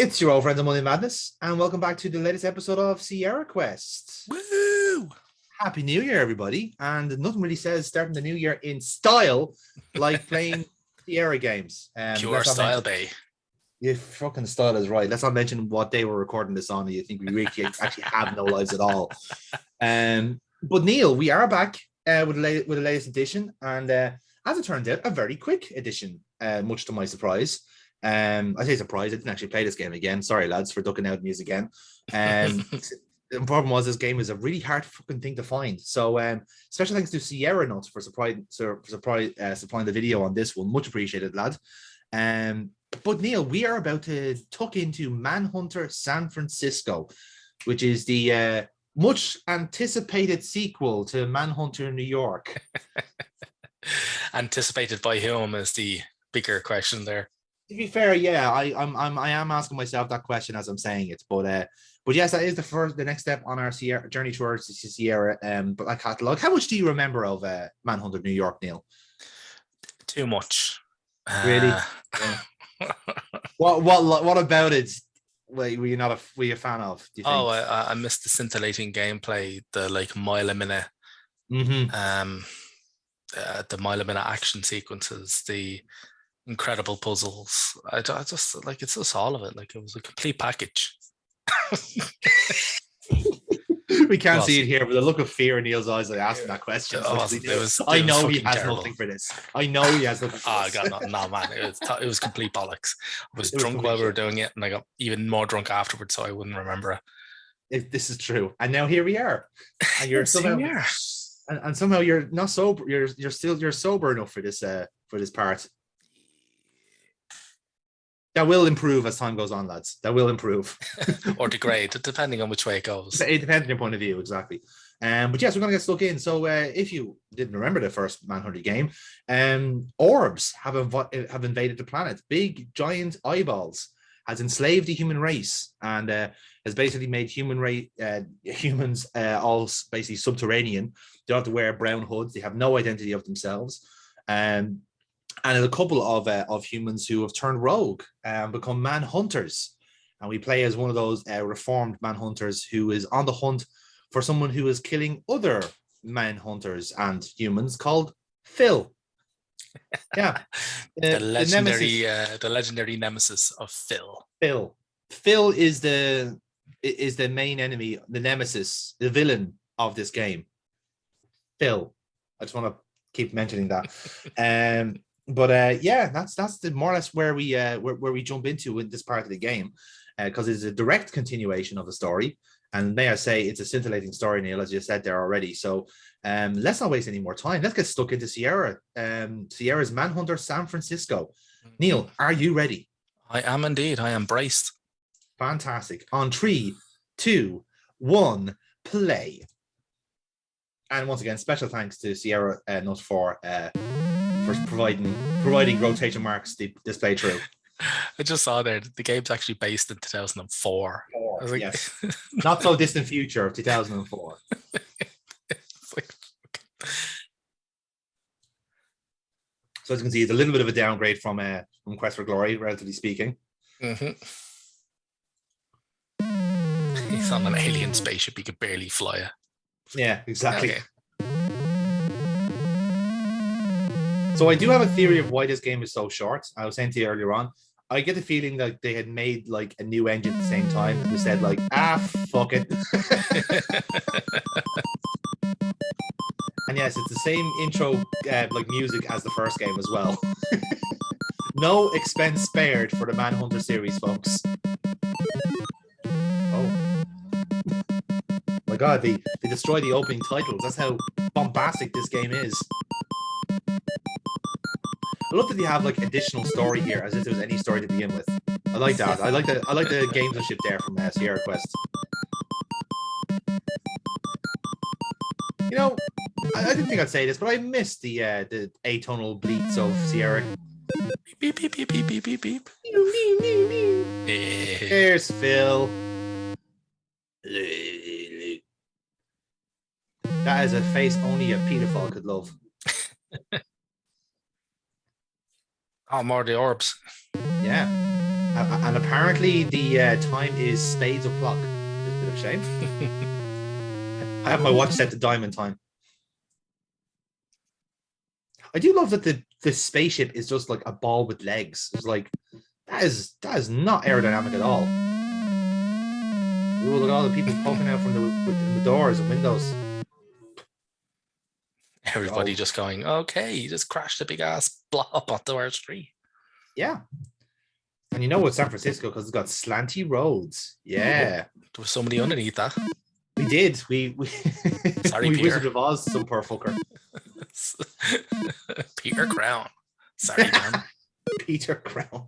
It's your old friends of Monday Madness, and welcome back to the latest episode of SierraQuest. Woo! Happy New Year, everybody! And nothing really says starting the new year in style like playing Sierra games. Pure style, bay. Your fucking style is right. Let's not mention what day we're recording this on. You think we really actually have no lives at all. But Neil, we are back with the latest edition, and as it turns out, a very quick edition, much to my surprise. I say surprise, I didn't actually play this game again. Sorry, lads, for ducking out news again. The problem was this game is a really hard fucking thing to find. So special thanks to Sierra Nuts for supplying the video on this one. Much appreciated, lad. But Neil, we are about to tuck into Manhunter San Francisco, which is the much anticipated sequel to Manhunter New York. Anticipated by whom is the bigger question there. To be fair, yeah, I am asking myself that question as I'm saying it, but yes, that is the next step on our Sierra journey towards the Sierra catalog. How much do you remember of Manhunter New York, Neil? Too much. Really? Yeah. What about it? Like, were you a fan of? Do you think? I missed the scintillating gameplay, the mile a minute, the mile a minute action sequences, the incredible puzzles. I just it's just all of it. Like, it was a complete package. We can't see it here, but the look of fear in Neil's eyes, I asked him that question. I know he has terrible. Nothing for this. I know he has nothing for this. God, no, man. It was complete bollocks. I was drunk while we were doing it, and I got even more drunk afterwards, so I wouldn't remember it. This is true. And now here we are. And you're somehow, and somehow you're not sober. You're sober enough for this part. That will improve as time goes on, lads. That will improve. Or degrade, depending on which way it goes. It depends on your point of view, exactly. But yes, we're going to get stuck in. So if you didn't remember the first Manhunter game, orbs have invaded the planet. Big, giant eyeballs has enslaved the human race and has basically made humans all basically subterranean. They don't have to wear brown hoods. They have no identity of themselves. And a couple of humans who have turned rogue and become manhunters. And we play as one of those reformed manhunters who is on the hunt for someone who is killing other manhunters and humans called Phil. Yeah. The legendary nemesis of Phil. Phil is the main enemy, the nemesis, the villain of this game. Phil. I just want to keep mentioning that. But yeah, that's more or less where we jump into in this part of the game, because it's a direct continuation of the story. And may I say, it's a scintillating story, Neil, as you said there already. So let's not waste any more time. Let's get stuck into Sierra. Sierra's Manhunter San Francisco. Neil, are you ready? I am indeed. I am braced. Fantastic. On 3, 2, 1, play. And once again, special thanks to Sierra Nut for providing rotation marks this playthrough. I just saw there the game's actually based in 2004. Yes. Not so distant future of 2004. So as you can see, it's a little bit of a downgrade from Quest for Glory, relatively speaking. He's on an alien spaceship, he could barely fly it. Yeah, exactly. Okay. So I do have a theory of why this game is so short. I was saying to you earlier on, I get the feeling that they had made like a new engine at the same time and they said like, fuck it. And yes, it's the same intro music as the first game as well. No expense spared for the Manhunter series, folks. Oh my god, they destroy the opening titles. That's how bombastic this game is. I love that they have like additional story here, as if there was any story to begin with. I like that. I like the gamesmanship there from SierraQuest. You know, I didn't think I'd say this, but I missed the atonal bleats of Sierra. Beep beep beep beep beep beep beep. There's Phil. That is a face only a pedophile could love. Oh, more the orbs. Yeah. And apparently the time is spades o'clock. It's a bit of a shame. I have my watch set to diamond time. I do love that the spaceship is just like a ball with legs. It's like that is not aerodynamic at all. Ooh, look at all the people poking out from the doors and windows. Everybody just going, okay, you just crashed a big ass blob onto our street. Yeah. And you know what, San Francisco, because it's got slanty roads. Yeah. There was somebody underneath that. We did. We Sorry, we Peter. Wizard of Oz, some poor fucker. Peter Crown. Sorry, man. Peter Crown.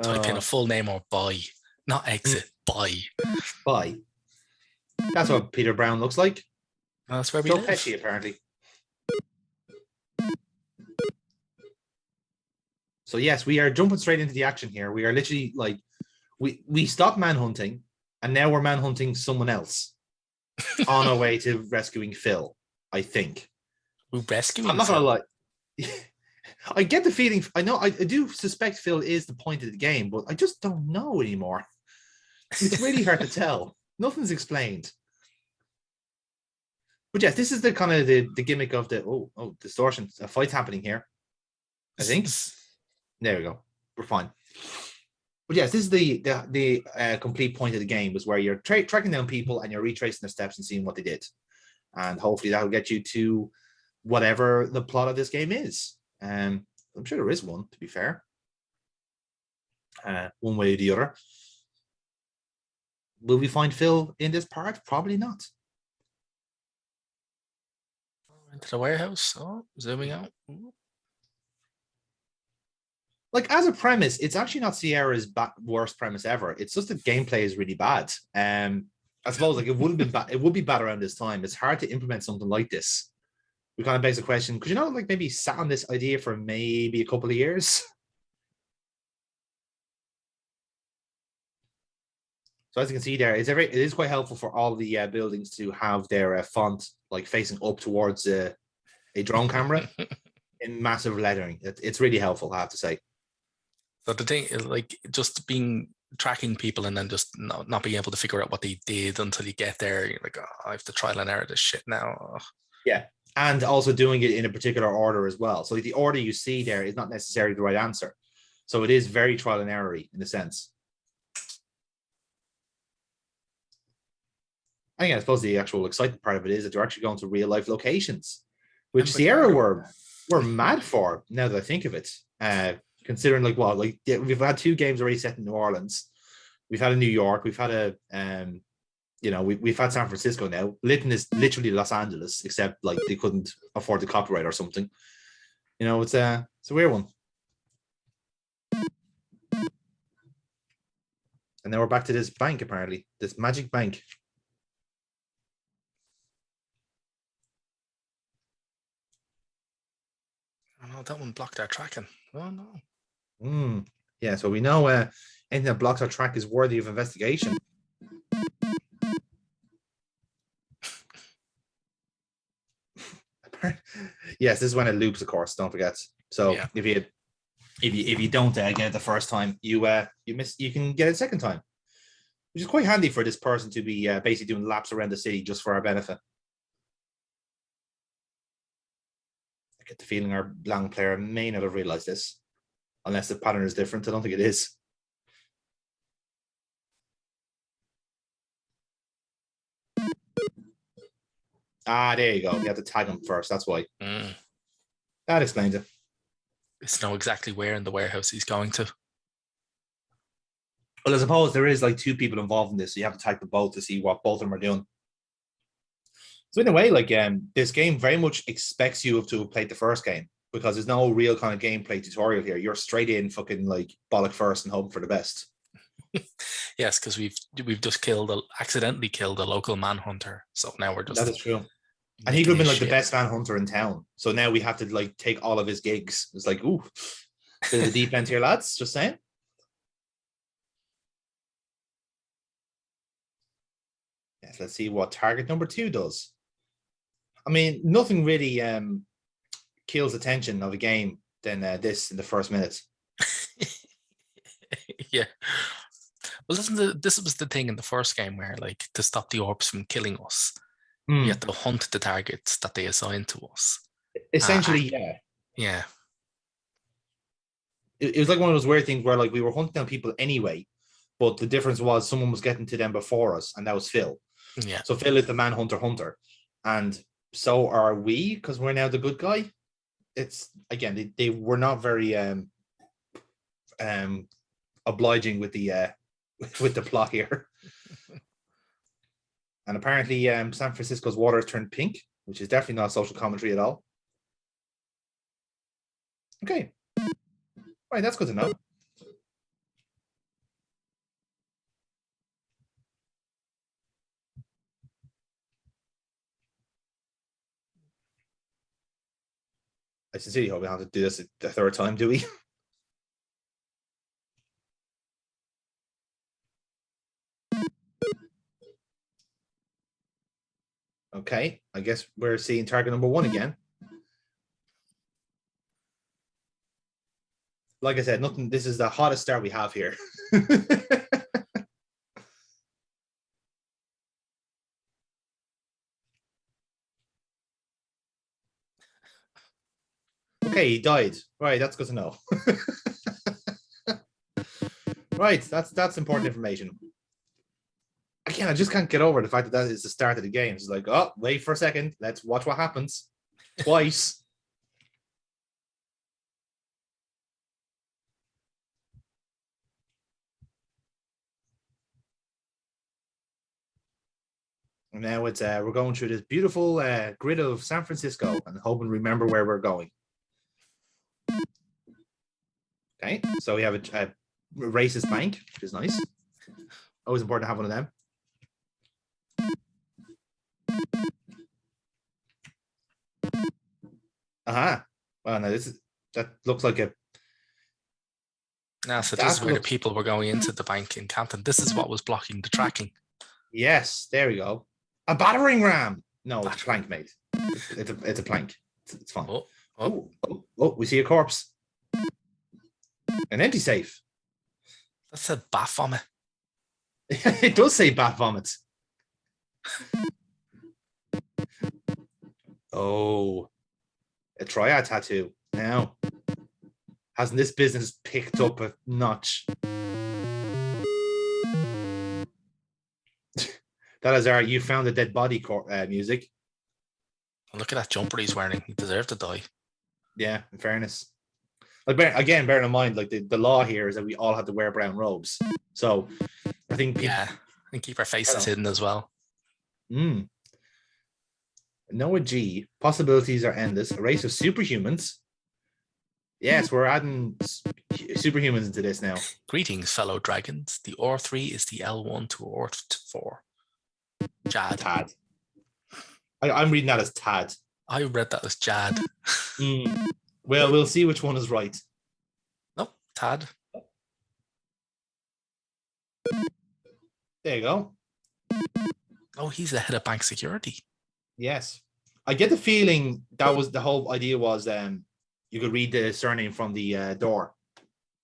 Type in a full name or buy, not exit. Buy. Buy. That's what Peter Brown looks like. That's where we so live. Pesci, apparently. So yes, we are jumping straight into the action here. We are literally like, we stopped manhunting, and now we're manhunting someone else on our way to rescuing Phil. I think. We're rescuing. I'm not gonna lie. I get the feeling. I know. I do suspect Phil is the point of the game, but I just don't know anymore. It's really hard to tell. Nothing's explained. But yes, this is the kind of the gimmick of the distortion. A fight's happening here. I think. There we go. We're fine. But yes, this is the complete point of the game, was where you're tracking down people and you're retracing their steps and seeing what they did, and hopefully that will get you to whatever the plot of this game is. I'm sure there is one, to be fair. One way or the other. Will we find Phil in this part? Probably not. Into the warehouse. Oh, zooming out. Like, as a premise, it's actually not Sierra's worst premise ever. It's just that gameplay is really bad. I suppose like it wouldn't be bad. It would be bad around this time. It's hard to implement something like this. We kind of begs the question, because like maybe sat on this idea for maybe a couple of years. So as you can see there, it is quite helpful for all the buildings to have their font like facing up towards a drone camera in massive lettering. It's really helpful, I have to say. So the thing is, like, just tracking people and then just not being able to figure out what they did until you get there. You're like, oh, I have to trial and error this shit now. Oh. Yeah. And also doing it in a particular order as well. So the order you see there is not necessarily the right answer. So it is very trial and error in a sense. I suppose the actual exciting part of it is that they're actually going to real life locations, which Sierra were mad for, now that I think of it. Considering we've had 2 games already set in New Orleans. We've had a New York, we've had a we've had San Francisco now. Lytton is literally Los Angeles, except like they couldn't afford the copyright or something. It's a weird one. And now we're back to this bank, apparently. This magic bank. Oh no, that one blocked our tracking. Oh no. Yeah, so we know anything that blocks our track is worthy of investigation. Yes, this is when it loops, of course. Don't forget. So yeah. if you don't get it the first time, you can get it second time, which is quite handy for this person to be basically doing laps around the city just for our benefit. I get the feeling our long player may not have realized this, unless the pattern is different. I don't think it is. There you go. You have to tag him first. That's why. That explains it. It's know exactly where in the warehouse he's going to. Well, I suppose there is like 2 people involved in this, so you have to tag them both to see what both of them are doing. So in a way, like this game very much expects you to have played the first game, because there's no real kind of gameplay tutorial here. You're straight in fucking like bollock first and hoping for the best. Yes, because we've just accidentally killed a local manhunter. So now we're just... That is true. And he could have been like the best manhunter in town. So now we have to like take all of his gigs. It's like, ooh, bit of the deep end here, lads. Just saying. Yes, let's see what target number 2 does. I mean, nothing really kills the tension of a game than this in the first minute. Yeah. Well, this was the thing in the first game where, like, to stop the orbs from killing us, we had to hunt the targets that they assigned to us. Essentially, yeah. Yeah. It was like one of those weird things where like we were hunting down people anyway, but the difference was someone was getting to them before us, and that was Phil. Yeah. So Phil is the Manhunter hunter, and so are we because we're now the good guy. It's again they were not very obliging with the plot here. And apparently San Francisco's water has turned pink, which is definitely not social commentary at all. Okay. Right, that's good to know. I sincerely hope we don't have to do this the third time, do we? Okay, I guess we're seeing target number 1 again. Like I said, nothing. This is the hottest start we have here. Okay, he died. Right, that's good to know. Right, that's important information. Again, I just can't get over the fact that is the start of the game. It's like, oh, wait for a second. Let's watch what happens. Twice. And now it's we're going through this beautiful grid of San Francisco and hoping to remember where we're going. Okay, so we have a racist bank, which is nice. Always important to have one of them. Aha. Well, no, that looks like a. So this is where the people were going into the bank in Canton. This is what was blocking the tracking. Yes, there we go. A battering ram. No, it's a plank, mate. It's a plank. It's fine. Oh, we see a corpse. An empty safe. That said bat vomit. It does say bat vomit. Oh, a triad tattoo. Now, hasn't this business picked up a notch? That is our "You Found a Dead Body" music. Look at that jumper he's wearing. He deserved to die. Yeah, in fairness. Like again, bearing in mind, like the law here is that we all have to wear brown robes. So I think and keep our faces hidden as well. Noah G. Possibilities are endless. A race of superhumans. Yes, we're adding superhumans into this now. Greetings, fellow dragons. The R3 is the L1 to R4. Tad. I'm reading that as Tad. I read that as Jad. Well, we'll see which one is right. Nope, Tad. There you go. Oh, he's the head of bank security. Yes. I get the feeling that was the whole idea was you could read the surname from the door.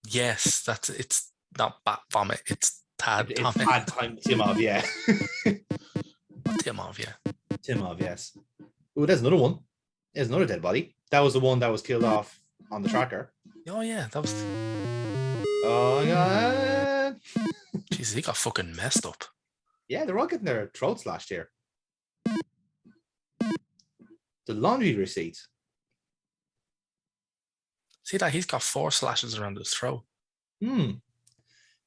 Yes, it's not bat vomit, it's Tad. It's Tad Timov, yeah. Timov, yeah. Timov, yes. Oh, there's another one. There's another dead body. That was the one that was killed off on the tracker. Oh yeah, that was. Oh my god! Jesus, he got fucking messed up. Yeah, they're all getting their throats slashed here. The laundry receipt. See that he's got 4 slashes around his throat.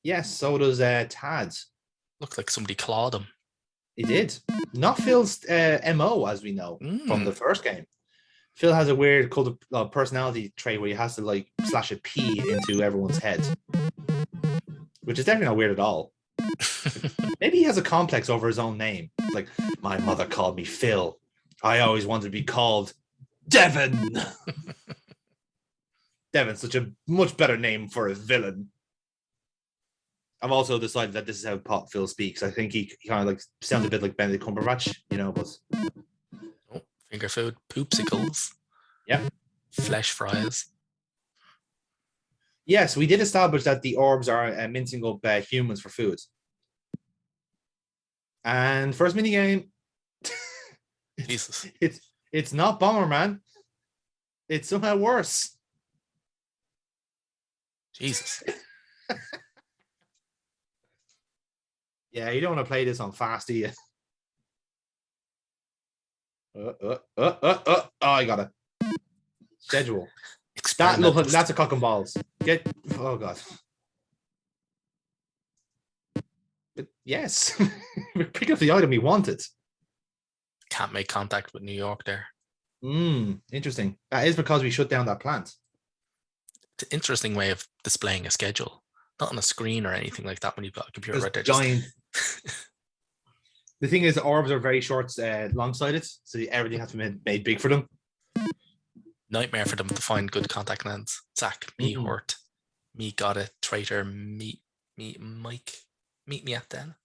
Yes, so does Tad. Looked like somebody clawed him. He did. Not Phil's MO, as we know from the first game. Phil has a weird personality trait where he has to like slash a P into everyone's head, which is definitely not weird at all. Maybe he has a complex over his own name. Like, my mother called me Phil. I always wanted to be called Devon. Devon's such a much better name for a villain. I've also decided that this is how Phil speaks. I think he kind of like sounds a bit like Benedict Cumberbatch, but finger food, poopsicles. Yeah. Flesh fries. Yes, we did establish that the orbs are mincing up humans for food. And first mini game, Jesus. It's not Bomberman. It's somehow worse. Jesus. Yeah, you don't want to play this on fast, do you? Oh, I got it. Schedule. That's a cock and balls. Oh god. But yes, pick up the item we wanted. Can't make contact with New York there. Interesting. That is because we shut down that plant. It's an interesting way of displaying a schedule. Not on a screen or anything like that when you've got a computer right there. Giant. The thing is, orbs are very short, long-sighted, so everything has to be made big for them. Nightmare for them to find good contact lens. Zach, me hurt. Me got it. Traitor, me, Mike. Meet me at den.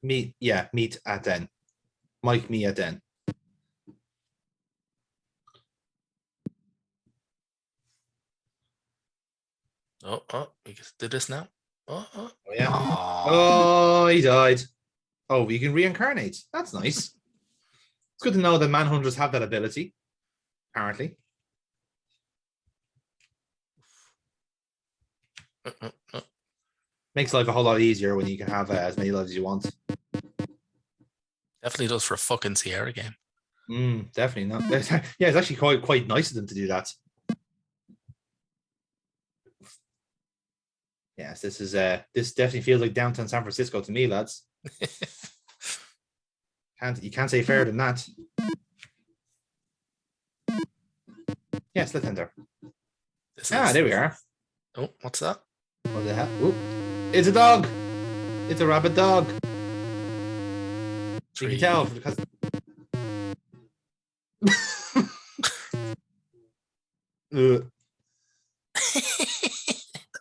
Meet at den. Mike, me at den. Oh, we can do this now. Oh, yeah. Oh, he died. Oh, we can reincarnate. That's nice. It's good to know that Manhunters have that ability, apparently. Makes life a whole lot easier when you can have as many lives as you want. Definitely does for a fucking Sierra game. Definitely not. Yeah, it's actually quite nice of them to do that. Yes, this definitely feels like downtown San Francisco to me, lads. You can't say fairer than that. Yes, let's enter. There we are. Oh, what's that? What the hell? Ooh. It's a dog. It's a rabbit dog. You can tell because that was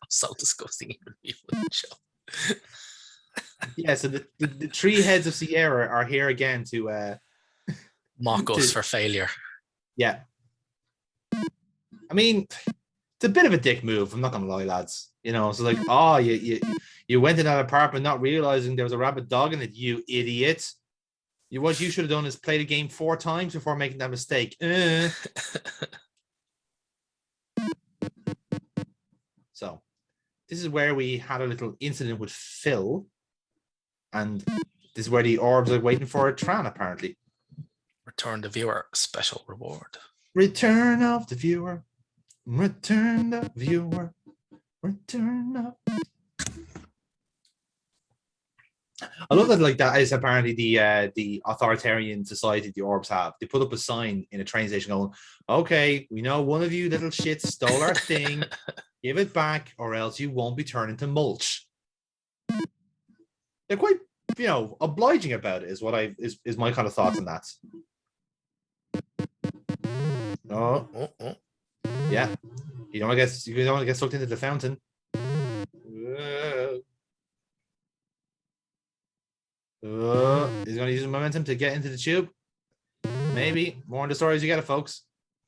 so disgusting. Even people in the show. Yeah, so the three heads of Sierra are here again to mock us for failure. Yeah. I mean, it's a bit of a dick move. I'm not gonna lie, lads. You know, so like, oh, you went in that apartment not realizing there was a rabbit dog in it. You idiot. What you should have done is play the game 4 times before making that mistake. So, this is where we had a little incident with Phil, and this is where the orbs are waiting for a Tran, apparently. Return the viewer, special reward. Return of the viewer. Return the viewer. Return of. I love that. Like that is apparently the authoritarian society the orbs have. They put up a sign in a train station going, "Okay, we know one of you little shits stole our thing. Give it back, or else you won't be turned into mulch." They're quite, obliging about it. Is what is my kind of thoughts on that. Oh. Yeah. You don't want to get sucked into the fountain. He's going to use momentum to get into the tube. Maybe. More on the stories you get it, folks.